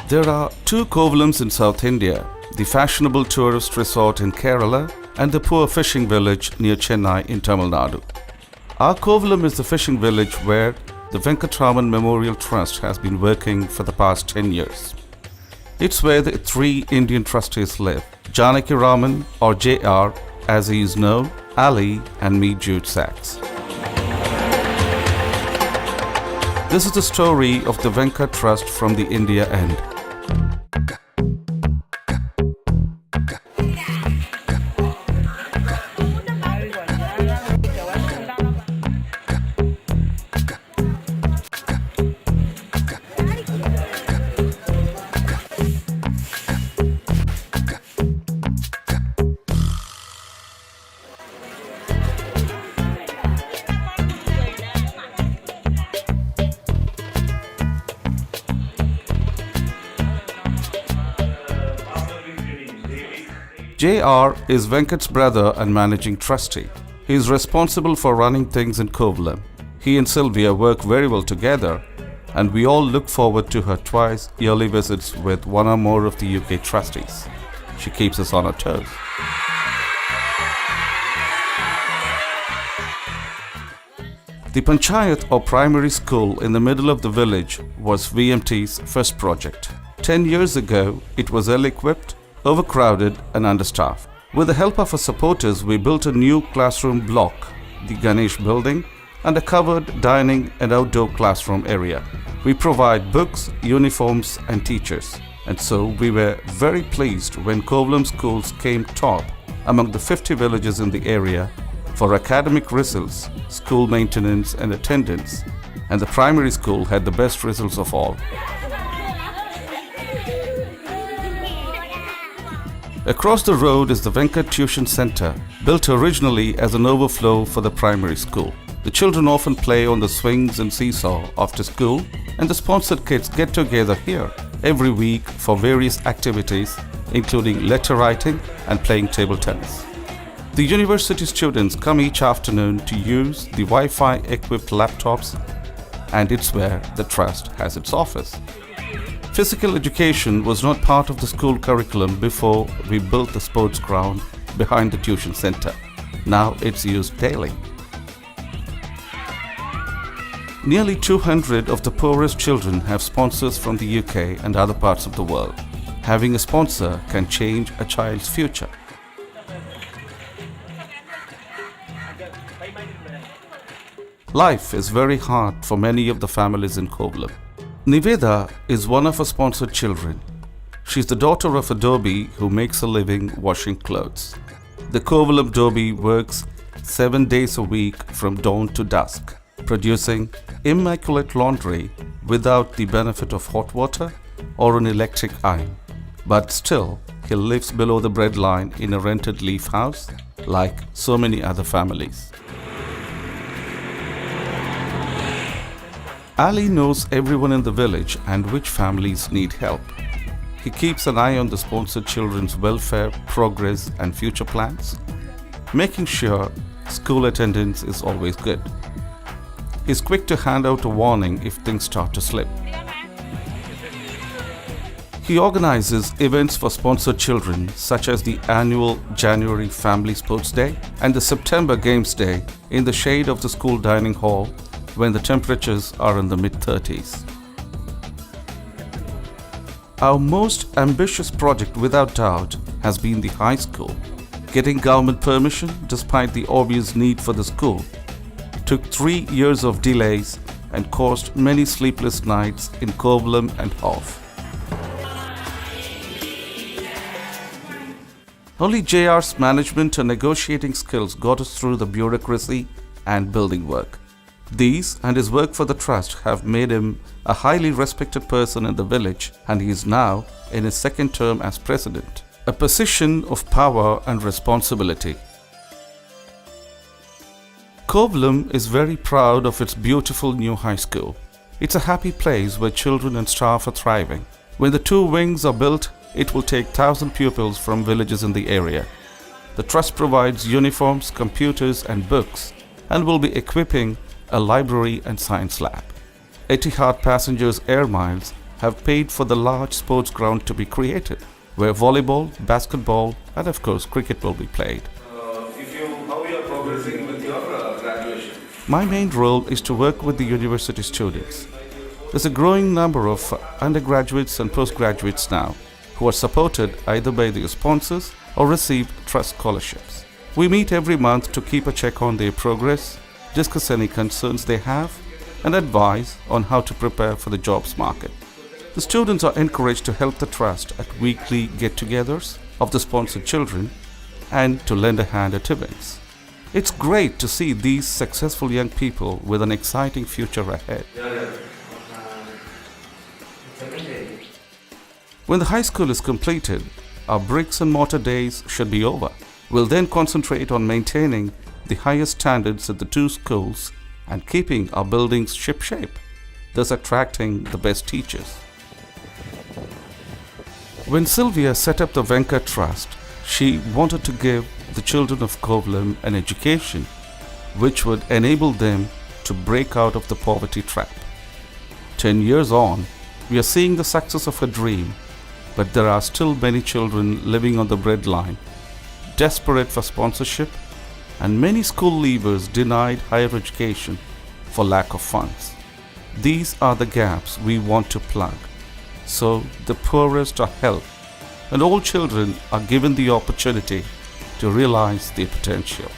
There are two Kovalams in South India, the fashionable tourist resort in Kerala and the poor fishing village near Chennai in Tamil Nadu. Our Kovalam is the fishing village where the Venkatraman Memorial Trust has been working for the past 10 years. It's where the three Indian trustees live, Janaki Raman or JR as he is known, Ali and me Jude Sachs. This is the story of the Venkat Trust from the India end. JR is Venkat's brother and managing trustee. He is responsible for running things in Kovalam. He and Sylvia work very well together, and we all look forward to her twice yearly visits with one or more of the UK trustees. She keeps us on our toes. The Panchayat or primary school in the middle of the village was VMT's first project. 10 years ago, it was ill-equipped, overcrowded and understaffed. With the help of our supporters, we built a new classroom block, the Ganesh building, and a covered dining and outdoor classroom area. We provide books, uniforms and teachers. And so we were very pleased when Kovalam schools came top among the 50 villages in the area for academic results, school maintenance and attendance, and the primary school had the best results of all. Across the road is the Venkat Tuition Center, built originally as an overflow for the primary school. The children often play on the swings and seesaw after school, and the sponsored kids get together here every week for various activities, including letter writing and playing table tennis. The university students come each afternoon to use the Wi-Fi equipped laptops, and it's where the trust has its office. Physical education was not part of the school curriculum before we built the sports ground behind the tuition center. Now it's used daily. Nearly 200 of the poorest children have sponsors from the UK and other parts of the world. Having a sponsor can change a child's future. Life is very hard for many of the families in Kovalam. Niveda is one of our sponsored children. She's the daughter of a Dhobi who makes a living washing clothes. The Kovalam Dhobi works 7 days a week from dawn to dusk, producing immaculate laundry without the benefit of hot water or an electric iron. But still, he lives below the breadline in a rented leaf house like so many other families. Ali knows everyone in the village and which families need help. He keeps an eye on the sponsored children's welfare, progress and future plans, making sure school attendance is always good. He's quick to hand out a warning if things start to slip. He organizes events for sponsored children such as the annual January Family Sports Day and the September Games Day in the shade of the school dining hall when the temperatures are in the mid-30s. Our most ambitious project without doubt has been the high school. Getting government permission despite the obvious need for the school took 3 years of delays and caused many sleepless nights in Kovalam and Hof. Only JR's management and negotiating skills got us through the bureaucracy and building work. These and his work for the trust have made him a highly respected person in the village, and he is now in his second term as president, a position of power and responsibility. Kovalam is very proud of its beautiful new high school. It's a happy place where children and staff are thriving. When the 2 wings are built, it will take 1,000 pupils from villages in the area. The trust provides uniforms, computers and books, and will be equipping a library and science lab. Etihad Passengers Air Miles have paid for the large sports ground to be created, where volleyball, basketball, and of course cricket will be played. How you are progressing with your graduation? My main role is to work with the university students. There's a growing number of undergraduates and postgraduates now who are supported either by their sponsors or receive trust scholarships. We meet every month to keep a check on their progress, discuss any concerns they have, and advise on how to prepare for the jobs market. The students are encouraged to help the trust at weekly get-togethers of the sponsored children and to lend a hand at events. It's great to see these successful young people with an exciting future ahead. When the high school is completed, our bricks and mortar days should be over. We'll then concentrate on maintaining the highest standards at the two schools and keeping our buildings shipshape, thus attracting the best teachers. When Sylvia set up the Venkat Trust, she wanted to give the children of Kovalam an education which would enable them to break out of the poverty trap. 10 years on, we are seeing the success of her dream, but there are still many children living on the breadline, desperate for sponsorship, and many school leavers denied higher education for lack of funds. These are the gaps we want to plug, so the poorest are helped and all children are given the opportunity to realize their potential.